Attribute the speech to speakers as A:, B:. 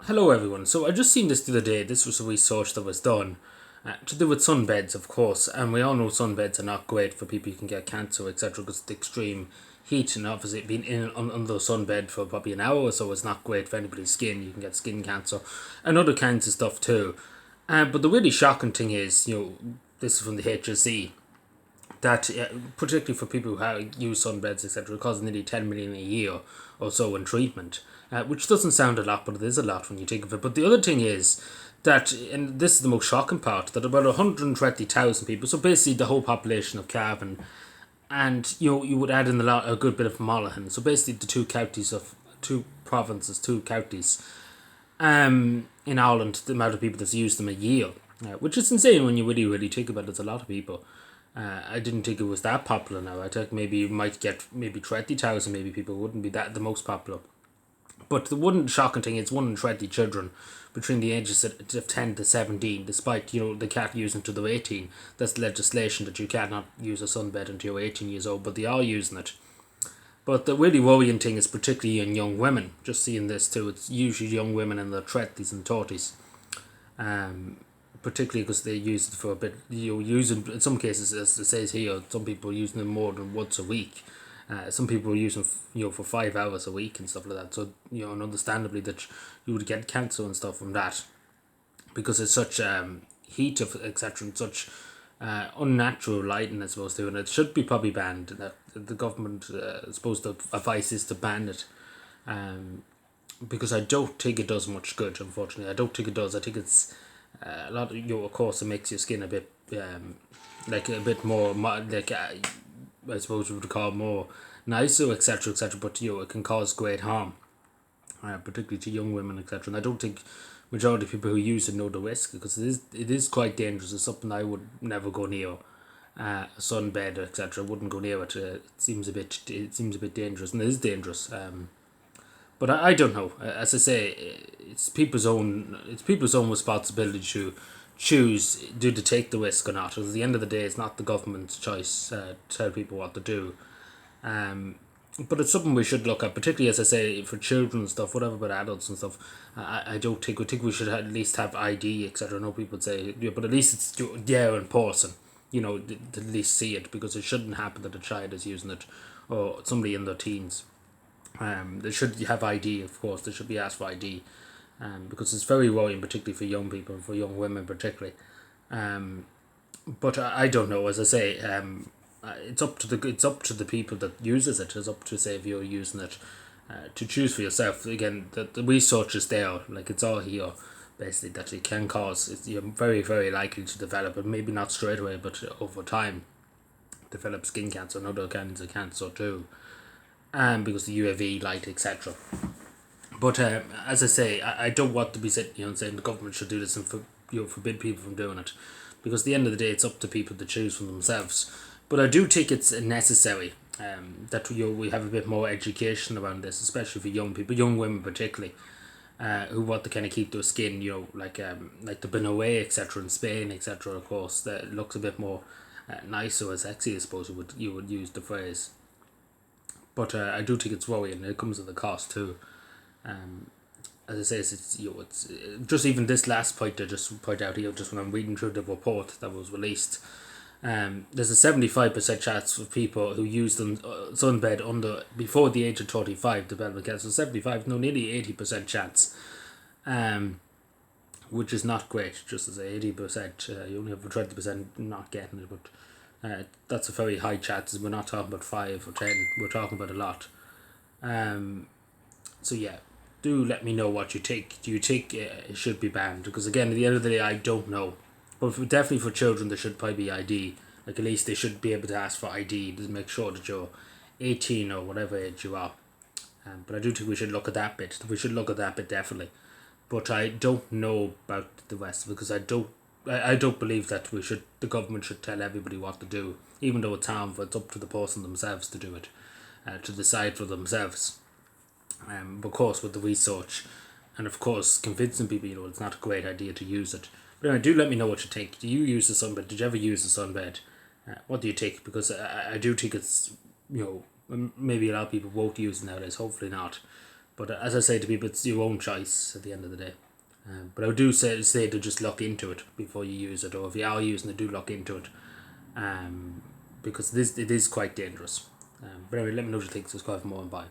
A: Hello everyone. So I just seen this the other day. This was a research that was done to do with sunbeds, of course, and we all know sunbeds are not great for people who can get cancer, etc. Because of the extreme heat, and obviously being under the sunbed for probably an hour or so is not great for anybody's skin. You can get skin cancer and other kinds of stuff too. But the really shocking thing is, this is from the HSE, that particularly for people who use sunbeds, etc., it costs nearly 10 million a year or so in treatment, which doesn't sound a lot, but it is a lot when you think of it. But the other thing is that, and this is the most shocking part, that about 120,000 people, so basically the whole population of Cavan, and you would add in a good bit of Monaghan, so basically the two counties, in Ireland, the amount of people that's used them a year, which is insane when you really think about it. It's a lot of people. I didn't think it was that popular now. I think maybe you might get maybe 20,000, maybe people wouldn't be that the most popular. But the one shocking thing is 120 children between the ages of 10 to 17, despite, they can't use until they're 18. That's legislation that you cannot use a sunbed until you're 18 years old, but they are using it. But the really worrying thing is particularly in young women. Just seeing this too, it's usually young women in their 20s and 30s. Particularly because they use it for a bit, using in some cases, as it says here, some people are using them more than once a week. Some people are using, for 5 hours a week and stuff like that. So, and understandably that you would get cancer and stuff from that because it's such heat of etc. and such unnatural lighting, I suppose, too, and it should be probably banned. That the government is supposed to advice is to ban it, because I don't think it does much good. Unfortunately, I don't think it does. I think it's a lot. Of course, it makes your skin a bit like a bit more like I suppose we would call it more nicer, etc., etc. But it can cause great harm, particularly to young women, etc. And I don't think majority of people who use it know the risk, because it is quite dangerous. It's something I would never go near. A sunbed, etc. Wouldn't go near it. It seems a bit dangerous, and it is dangerous. But I don't know. As I say, it's people's own responsibility to choose do to take the risk or not. At the end of the day, it's not the government's choice to tell people what to do. Um, but it's something we should look at, particularly as I say for children and stuff, whatever about adults and stuff. I don't think we think we should at least have ID, etc. I know people would say, yeah, but at least it's there in person. To at least see it, because it shouldn't happen that a child is using it or somebody in their teens. They should have ID, of course. They should be asked for ID, because it's very worrying, particularly for young people and for young women, particularly. Um, but I don't know. As I say, it's up to the people that uses it. It's up to, say, if you're using it, to choose for yourself. Again, the research is there, like it's all here, basically, that it can cause. You're very likely to develop it. Maybe not straight away, but over time, develop skin cancer and other kinds of cancer too. Because the UAV light, etc. But as I say, I don't want to be sitting here and saying the government should do this and forbid people from doing it, because at the end of the day, it's up to people to choose for themselves. But I do think it's necessary, that we have a bit more education around this, especially for young people, young women particularly, who want to kind of keep their skin, like the Benaway, etc. in Spain, etc. Of course, that looks a bit more nicer or sexy, I suppose you would use the phrase. But I do think it's worrying. It comes at a cost too. Um, as I say, it's just even this last point I just point out here, just when I'm reading through the report that was released. There's a 75% chance of people who use them sunbed under before the age of 35 developing cancer. 75, no, nearly 80% chance. Which is not great. Just as 80%, you only have a 20% not getting it, but that's a very high chance. We're not talking about 5 or 10. We're talking about a lot. Um, so yeah, do let me know what you think. Do you think it should be banned? Because again, at the end of the day, I don't know. But definitely for children, there should probably be ID. Like at least they should be able to ask for ID to make sure that you're 18 or whatever age you are. But I do think we should look at that bit. We should look at that bit definitely. But I don't know about the rest, because I don't believe that the government should tell everybody what to do, even though it's harmful. It's up to the person themselves to do it, to decide for themselves. Of course, with the research, and of course convincing people, it's not a great idea to use it. But anyway, do let me know what you think. Do you use the sunbed? Did you ever use the sunbed? What do you think? Because I do think it's, maybe a lot of people won't use it nowadays. Hopefully not. But as I say to people, it's your own choice at the end of the day. But I do say to just look into it before you use it, or if you are using it, do look into it, because it is quite dangerous. But anyway, let me know what you think. Subscribe for more and bye.